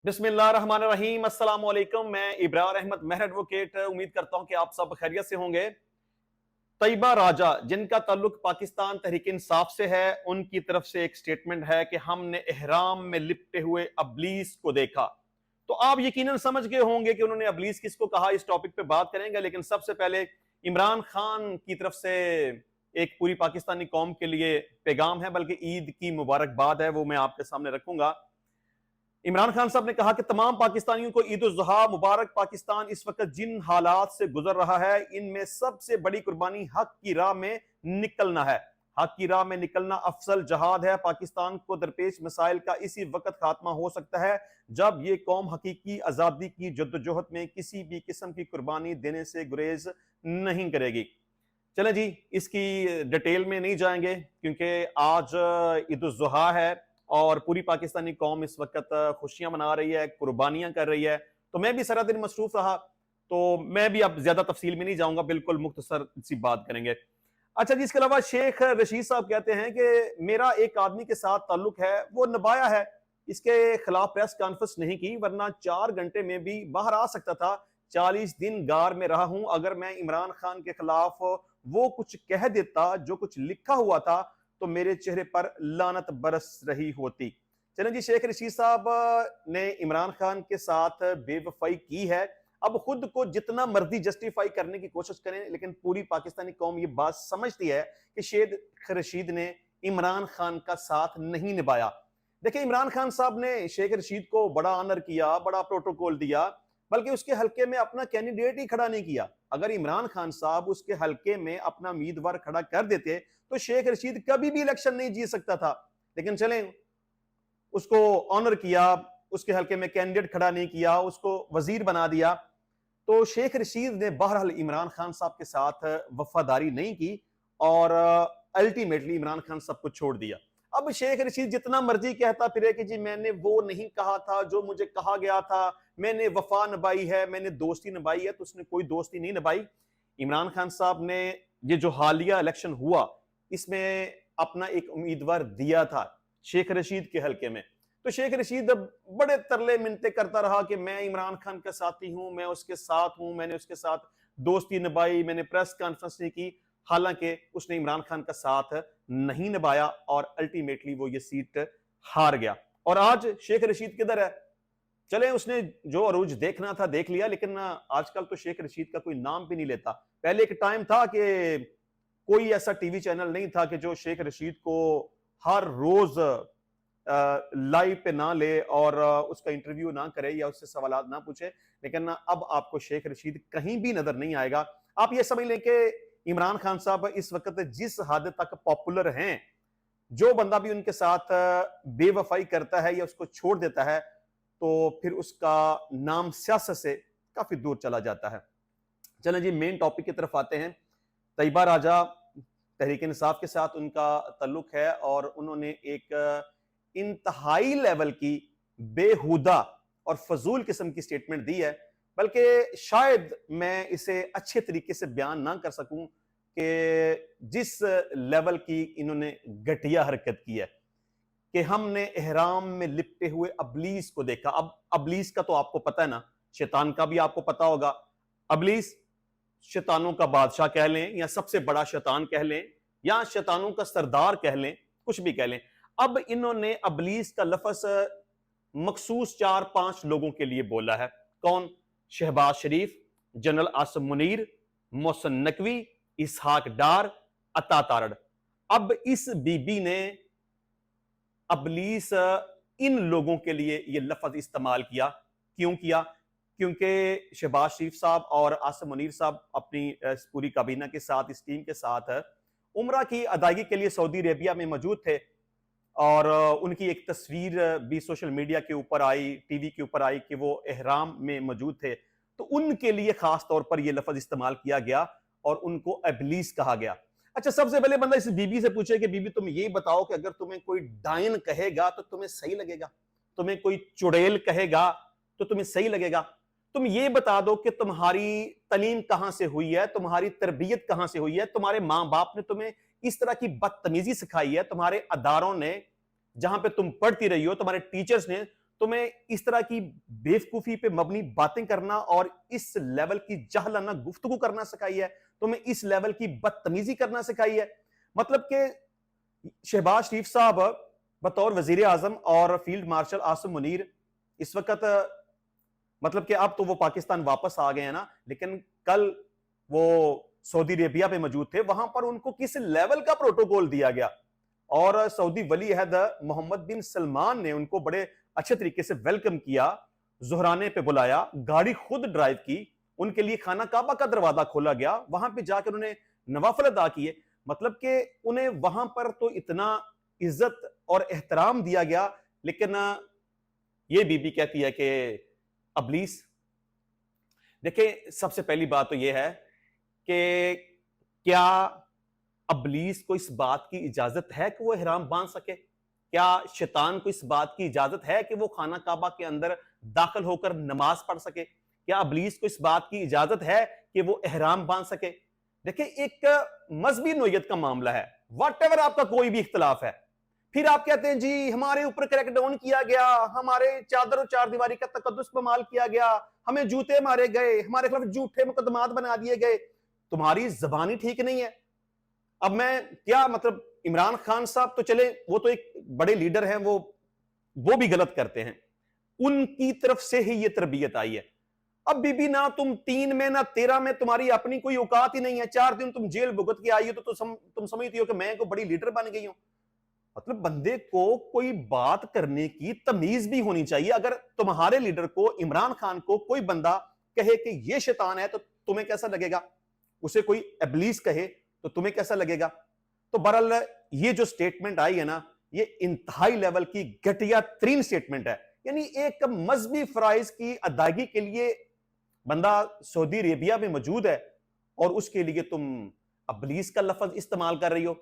बिस्मिल्लाहिर्रहमानिर्रहीम, अस्सलाम वालेकुम। मैं इब्रार अहमद मेहर एडवोकेट उम्मीद करता हूं कि आप सब खैरियत से होंगे। तैयबा राजा जिनका ताल्लुक पाकिस्तान तहरीक इंसाफ से है, उनकी तरफ से एक स्टेटमेंट है कि हमने एहराम में लिपटे हुए अबलीस को देखा। तो आप यकीनन समझ गए होंगे कि उन्होंने अबलीस किसको कहा। इस टॉपिक पे बात करेंगे, लेकिन सबसे पहले इमरान खान की तरफ से एक पूरी पाकिस्तानी कौम के लिए पैगाम है, बल्कि ईद की मुबारकबाद है, वो मैं आपके सामने रखूंगा। इमरान खान साहब ने कहा कि तमाम पाकिस्तानियों को ईद उल जुहा मुबारक। पाकिस्तान इस वक्त जिन हालात से गुजर रहा है, इनमें सबसे बड़ी कुर्बानी हक की राह में निकलना है। हक की राह में निकलना अफसल जहाद है। पाकिस्तान को दरपेश मसाइल का इसी वक्त खात्मा हो सकता है जब ये कौम हकीकी आजादी की जद्दोजहद में किसी भी किस्म की कुर्बानी देने से गुरेज नहीं करेगी। चलें जी, इसकी डिटेल में नहीं जाएंगे क्योंकि आज ईद उल जुहा है और पूरी पाकिस्तानी कौम इस वक्त खुशियां मना रही है, कुर्बानियां कर रही है। तो मैं भी सारा दिन मसरूफ रहा, तो मैं भी अब ज्यादा तफसील में नहीं जाऊंगा, बिल्कुल मुख्तसर सी बात करेंगे। अच्छा जी, इसके अलावा शेख रशीद साहब कहते हैं कि मेरा एक आदमी के साथ ताल्लुक है, वो नबाया है, इसके खिलाफ प्रेस कॉन्फ्रेंस नहीं की, वरना 4 घंटे में भी बाहर आ सकता था। 40 दिन गार में रहा हूं। अगर मैं इमरान खान के खिलाफ वो कुछ कह देता जो कुछ लिखा हुआ था, तो मेरे चेहरे पर लानत बरस रही होती। चलें जी, शेख रशीद साहब ने इमरान खान के साथ बेवफाई की है। अब खुद को जितना मर्जी जस्टिफाई करने की कोशिश करें, लेकिन पूरी पाकिस्तानी कौम ये बात समझती है कि शेख रशीद ने इमरान खान का साथ नहीं निभाया। देखिए, इमरान खान साहब ने शेख रशीद को बड़ा ऑनर किया, बड़ा प्रोटोकॉल दिया, बल्कि उसके हल्के में अपना कैंडिडेट ही खड़ा नहीं किया। अगर इमरान खान साहब उसके हल्के में अपना उम्मीदवार खड़ा कर देते तो शेख रशीद कभी भी इलेक्शन नहीं जीत सकता था। लेकिन चलें, उसको ऑनर किया, उसके हल्के में कैंडिडेट खड़ा नहीं किया, उसको वजीर बना दिया। तो शेख रशीद ने बहरहाल इमरान खान साहब के साथ वफादारी नहीं की और अल्टीमेटली इमरान खान साहब को छोड़ दिया। अब शेख रशीद जितना मर्जी कहता फिरे कि जी मैंने वो नहीं कहा था जो मुझे कहा गया था, मैंने वफा निभाई है, मैंने दोस्ती निभाई है, तो उसने कोई दोस्ती नहीं निभाई। इमरान खान साहब ने ये जो हालिया इलेक्शन हुआ, इसमें अपना एक उम्मीदवार दिया था शेख रशीद के हल्के में। तो शेख रशीद अब बड़े तरले मिन्नतें करता रहा कि मैं इमरान खान का साथी हूं, मैं उसके साथ हूं, मैंने उसके साथ दोस्ती निभाई, मैंने प्रेस कॉन्फ्रेंस नहीं की। हालांकि उसने इमरान खान का साथ नहीं निभाया और अल्टीमेटली वो ये सीट हार गया। और आज शेख रशीद किधर है? चले, उसने जो अरूज देखना था देख लिया, लेकिन आजकल तो शेख रशीद का कोई नाम भी नहीं लेता। पहले एक टाइम था कि कोई ऐसा टीवी चैनल नहीं था कि जो शेख रशीद को हर रोज लाइव पे ना ले और उसका इंटरव्यू ना करे या उससे सवाल ना पूछे। लेकिन अब आपको शेख रशीद कहीं भी नजर नहीं आएगा। आप ये समझ लें कि इमरान खान साहब इस वक्त जिस हद तक पॉपुलर हैं, जो बंदा भी उनके साथ बेवफाई करता है या उसको छोड़ देता है, तो फिर उसका नाम सियासत से काफी दूर चला जाता है। चलें जी, मेन टॉपिक की तरफ आते हैं। तैयबा राजा तहरीक इंसाफ के साथ उनका ताल्लुक है और उन्होंने एक इंतहाई लेवल की बेहुदा और फजूल किस्म की स्टेटमेंट दी है। बल्कि शायद मैं इसे अच्छे तरीके से बयान ना कर सकूं कि जिस लेवल की इन्होंने घटिया हरकत की है कि हमने एहराम में लिपटे हुए अबलीस को देखा। अब अबलीस का तो आपको पता है ना, शैतान का भी आपको पता होगा। अबलीस शैतानों का बादशाह कह लें या सबसे बड़ा शैतान कह लें या शैतानों का सरदार कह लें, कुछ भी कह लें। अब इन्होंने अबलीस का लफ्ज मखसूस 4-5 लोगों के लिए बोला है। कौन? शहबाज शरीफ, जनरल आसिम मुनीर, मोहसिन नकवी, इसहाक डार, अता तारड़। अब इस बीबी ने अबलीस इन लोगों के लिए यह लफ्ज इस्तेमाल किया। क्यों किया? क्योंकि शहबाज शरीफ साहब और आसिम मुनीर साहब अपनी पूरी काबीना के साथ, इस टीम के साथ उम्रा की अदायगी के लिए सऊदी अरेबिया में मौजूद थे और उनकी एक तस्वीर भी सोशल मीडिया के ऊपर आई, टीवी के ऊपर आई कि वो एहराम में मौजूद थे। तो उनके लिए खास तौर पर यह लफ्ज इस्तेमाल किया गया और उनको अबलीस कहा गया। अच्छा, सबसे पहले बंदा इस बीबी से पूछे कि बीबी तुम ये बताओ कि अगर तुम्हें कोई डायन कहेगा तो तुम्हें सही लगेगा? तुम्हें कोई चुड़ैल कहेगा तो तुम्हें सही लगेगा? तुम ये बता दो कि तुम्हारी तालीम कहां से हुई है, तुम्हारी तरबियत कहां से हुई है, तुम्हारे मां बाप ने तुम्हें इस तरह की बदतमीजी सिखाई है, तुम्हारे अदारों ने जहां पे तुम पढ़ती रही हो, तुम्हारे टीचर्स ने तुम्हें इस तरह की बेवकूफी पे मबनी बातें करना और इस लेवल की जहलाना गुफ्तगू करना सिखाई है, तुम्हें इस लेवल की बदतमीजी करना सिखाई है। मतलब कि शहबाज शरीफ साहब बतौर वजीर आजम और फील्ड मार्शल आसिम मुनीर इस वक्त, मतलब कि अब तो वो पाकिस्तान वापस आ गए हैं ना, लेकिन कल वो सऊदी अरेबिया पे मौजूद थे। वहां पर उनको किस लेवल का प्रोटोकॉल दिया गया और सऊदी वली अहद मोहम्मद बिन सलमान ने उनको बड़े अच्छे तरीके से वेलकम किया, जुहराने पे बुलाया, गाड़ी खुद ड्राइव की, उनके लिए खाना काबा का दरवाजा खोला गया, वहां पे जाकर उन्हें नवाफिल अदा किए। मतलब कि उन्हें वहां पर तो इतना इज्जत और एहतराम दिया गया, लेकिन ये बीबी कहती है कि अबलीस। देखिए, सबसे पहली बात तो यह है कि क्या अबलीस को इस बात की इजाजत है कि वो इहराम बांध सके? क्या शैतान को इस बात की इजाजत है कि वो खाना काबा के अंदर दाखिल होकर नमाज पढ़ सके? क्या अबलीस को इस बात की इजाजत है कि वो इहराम बांध सके? देखिए, एक मजहबी नोयत का मामला है, वट एवर आपका कोई भी इख्तलाफ है, फिर आप कहते हैं जी हमारे ऊपर क्रैकडाउन किया गया, हमारे चादर और चार दीवारी का तकद्दुस इस्तेमाल किया गया, हमें जूते मारे गए, हमारे खिलाफ झूठे मुकदमात बना दिए गए। तुम्हारी जबानी ठीक नहीं है। अब मैं क्या, मतलब इमरान खान साहब तो चले, वो तो एक बड़े लीडर हैं, वो भी गलत करते हैं, उनकी तरफ से ही ये तरबियत आई है। अब बीबी ना तुम 3 में ना 13 में, तुम्हारी अपनी कोई औकात ही नहीं है। 4 दिन तुम जेल भुगत के आई हो तो तुम समझती हो कि मैं को बड़ी लीडर बन गई हूं। मतलब बंदे को कोई बात करने की तमीज भी होनी चाहिए। अगर तुम्हारे लीडर को, इमरान खान को, कोई बंदा कहे कि ये शैतान है तो तुम्हें कैसा लगेगा? उसे कोई इब्लीस कहे तो तुम्हें कैसा लगेगा? तो बहरहाल ये जो स्टेटमेंट आई है ना, ये इंतहाई लेवल की घटिया तरीन स्टेटमेंट है। यानी एक मजहबी फराइज की अदायगी के लिए बंदा सऊदी अरेबिया में मौजूद है और उसके लिए तुम अबलीस का लफ्ज इस्तेमाल कर रही हो।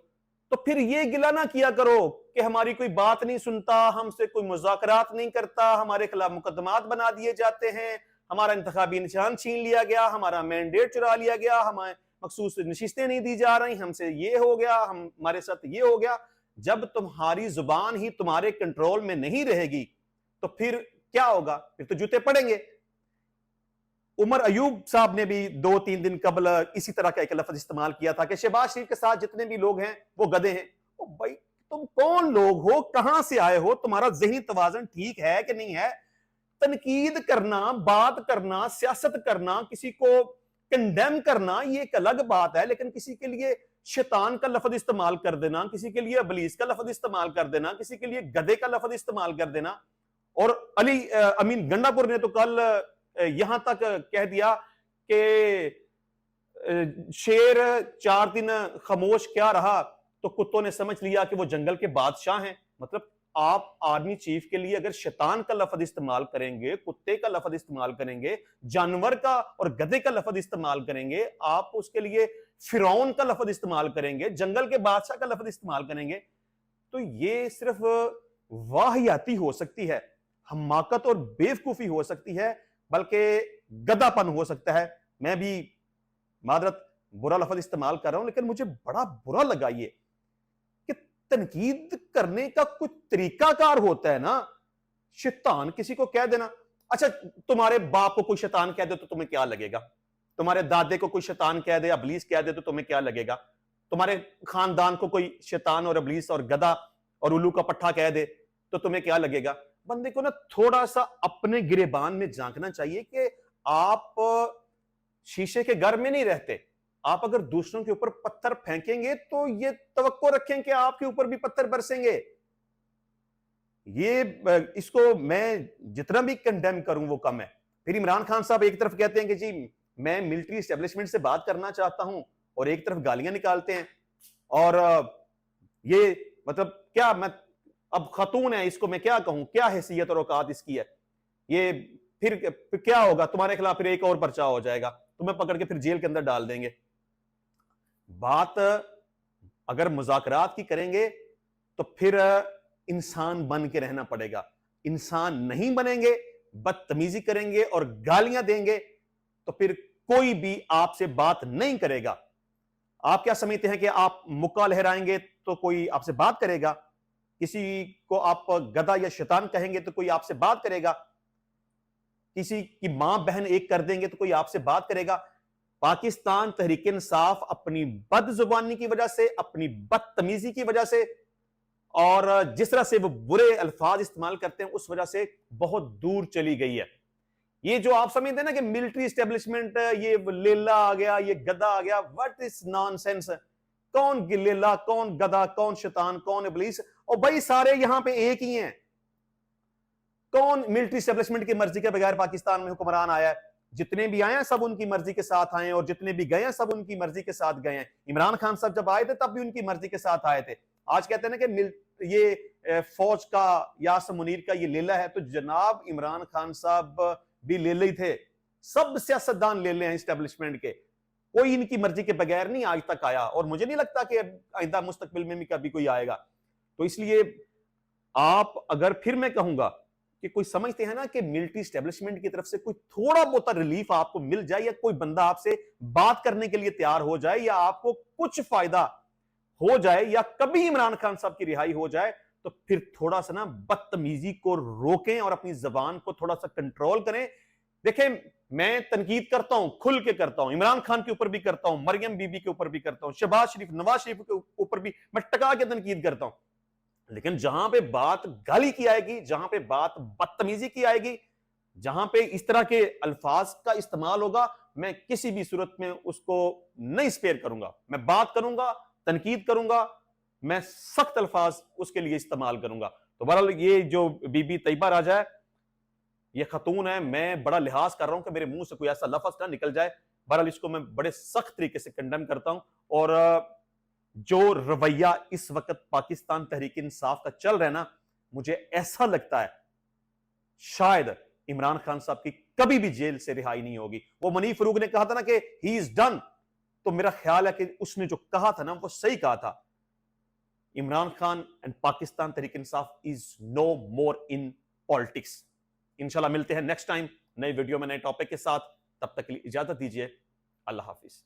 तो फिर ये गिला ना किया करो कि हमारी कोई बात नहीं सुनता, हमसे कोई मुज़ाकरात नहीं करता, हमारे खिलाफ मुकदमात बना दिए जाते हैं, हमारा इंतखाबी निशान छीन लिया गया, हमारा मैंडेट चुरा लिया गया, हमें मखसूस नशिस्तें नहीं दी जा रही, हमसे ये हो गया, हमारे साथ ये हो गया। जब तुम्हारी जुबान ही तुम्हारे कंट्रोल में नहीं रहेगी तो फिर क्या होगा? फिर तो जूते पड़ेंगे। उमर अयूब साहब ने भी 2-3 दिन कबल इसी तरह का एक लफ्ज इस्तेमाल किया था कि शहबाज शरीफ के साथ जितने भी लोग हैं वो गधे हैं। ओ भाई, तुम कौन लोग हो, कहां से आए हो, तुम्हारा ज़हनी तवाज़ुन ठीक है कि नहीं है? तनकीद करना, बात करना, सियासत करना, किसी को कंडेम करना, ये एक अलग बात है, लेकिन किसी के लिए शैतान का लफ्ज इस्तेमाल कर देना, किसी के लिए अबलीस का लफ्ज इस्तेमाल कर देना, किसी के लिए गधे का लफ्ज इस्तेमाल कर देना। और अली अमीन गंडापुर ने तो कल यहां तक कह दिया कि शेर 4 दिन खामोश क्या रहा तो कुत्तों ने समझ लिया कि वो जंगल के बादशाह हैं। मतलब आप आर्मी चीफ के लिए अगर शैतान का लफ्ज इस्तेमाल करेंगे, कुत्ते का लफ्ज इस्तेमाल करेंगे, जानवर का और गधे का लफ्ज इस्तेमाल करेंगे, आप उसके लिए फिरौन का लफ्ज इस्तेमाल करेंगे, जंगल के बादशाह का लफ्ज इस्तेमाल करेंगे, तो ये सिर्फ वाहियाती हो सकती है, हमाकत और बेवकूफी हो सकती है, बल्कि गधापन हो सकता है। मैं भी मादरत बुरा लफ्ज इस्तेमाल कर रहा हूं, लेकिन मुझे बड़ा बुरा लगा ये कि तनकीद करने का कुछ तरीकाकार होता है ना। शैतान किसी को कह देना, अच्छा तुम्हारे बाप को कोई शैतान कह दे तो तुम्हें क्या लगेगा? तुम्हारे दादे को कोई शैतान कह दे, अबलीस कह दे तो तुम्हें क्या लगेगा? तुम्हारे खानदान को कोई शैतान और अबलीस और गधा और उल्लू का पट्टा कह दे तो तुम्हें क्या लगेगा? बंदे को ना थोड़ा सा अपने गिरेबान में झांकना चाहिए कि आप शीशे के घर में नहीं रहते। आप अगर दूसरों के ऊपर पत्थर फेंकेंगे तो ये तवक्को रखें कि आपके ऊपर भी पत्थर बरसेंगे। ये इसको मैं जितना भी कंडेम करूं वो कम है। फिर इमरान खान साहब एक तरफ कहते हैं कि जी मैं मिलिट्री एस्टेब्लिशमेंट से बात करना चाहता हूं, और एक तरफ गालियां निकालते हैं। और ये मतलब क्या, मैं अब खतून है, इसको मैं क्या कहूं, क्या हैसियत और औकात इसकी है? ये फिर क्या होगा? तुम्हारे खिलाफ फिर एक और पर्चा हो जाएगा, तुम्हें पकड़ के फिर जेल के अंदर डाल देंगे। बात अगर मुज़ाकरात की करेंगे तो फिर इंसान बन के रहना पड़ेगा। इंसान नहीं बनेंगे, बदतमीजी करेंगे और गालियां देंगे तो फिर कोई भी आपसे बात नहीं करेगा। आप क्या समझते हैं कि आप मुक्का लहराएंगे तो कोई आपसे बात करेगा? किसी को आप गधा या शैतान कहेंगे तो कोई आपसे बात करेगा, किसी की मां बहन एक कर देंगे तो कोई आपसे बात करेगा। पाकिस्तान तहरीक इंसाफ अपनी बदजुबानी की वजह से, अपनी बदतमीजी की वजह से और जिस तरह से वो बुरे अल्फाज इस्तेमाल करते हैं उस वजह से बहुत दूर चली गई है। ये जो आप समझते हैं ना कि मिलिट्री एस्टेब्लिशमेंट, ये लेला आ गया, ये गधा आ गया, व्हाट इज नॉनसेंस। कौन लेला, कौन गधा, कौन शैतान, कौन इब्लीस? और भाई सारे यहां पे एक ही हैं। कौन मिलिट्री एस्टेब्लिशमेंट की मर्जी के बगैर पाकिस्तान में हुक्मरान आया है? जितने भी आए हैं सब उनकी मर्जी के साथ आए हैं, और जितने भी गए हैं सब उनकी मर्जी के साथ गए हैं। इमरान खान साहब जब आए थे तब भी उनकी मर्जी के साथ आए थे। आज कहते हैं ना कि ये फौज का, यासर मुनीर का ये लेला है, तो जनाब इमरान खान साहब भी लेले ही थे। सब सियासतदान लेले हैं एस्टेब्लिशमेंट के, कोई इनकी मर्जी के बगैर नहीं आज तक आया, और मुझे नहीं लगता कि आइंदा मुस्तकबिल में भी कभी कोई आएगा। तो इसलिए आप, अगर फिर मैं कहूंगा कि कोई समझते हैं ना कि मिलिट्री एस्टेब्लिशमेंट की तरफ से कोई थोड़ा बहुत रिलीफ आपको मिल जाए, या कोई बंदा आपसे बात करने के लिए तैयार हो जाए, या आपको कुछ फायदा हो जाए, या कभी इमरान खान साहब की रिहाई हो जाए, तो फिर थोड़ा सा ना बदतमीजी को रोकें और अपनी जबान को थोड़ा सा कंट्रोल करें। देखें, मैं तनकीद करता हूं, खुल के करता हूं, इमरान खान के ऊपर भी करता हूं, मरियम बीबी के ऊपर भी करता हूं, शहबाज शरीफ, नवाज शरीफ के ऊपर भी मैं टका के तनकीद करता हूं। लेकिन जहां पे बात गाली की आएगी, जहां पे बात बदतमीजी की आएगी, जहां पे इस तरह के अल्फाज का इस्तेमाल होगा, मैं किसी भी सूरत में उसको नहीं स्पेयर करूंगा। मैं बात करूंगा, तनकीद करूंगा, मैं सख्त अल्फाज उसके लिए इस्तेमाल करूंगा। तो बहरहाल ये जो बीबी तैयबा राजा है, ये खतून है, मैं बड़ा लिहाज कर रहा हूं कि मेरे मुंह से कोई ऐसा लफ्ज ना निकल जाए। बहरहाल इसको मैं बड़े सख्त तरीके से कंडेम करता हूं। और जो रवैया इस वक्त पाकिस्तान तहरीक इंसाफ का चल रहा है ना, मुझे ऐसा लगता है शायद इमरान खान साहब की कभी भी जेल से रिहाई नहीं होगी। वो मनीफ फरूक ने कहा था ना कि ही इज डन, तो मेरा ख्याल है कि उसने जो कहा था ना वो सही कहा था। Imran Khan and Pakistan Tehreek Insaf is no more in politics. इंशाल्लाह मिलते हैं नेक्स्ट टाइम नई वीडियो में नए टॉपिक के साथ। तब तक के लिए इजाजत दीजिए। अल्लाह हाफिज।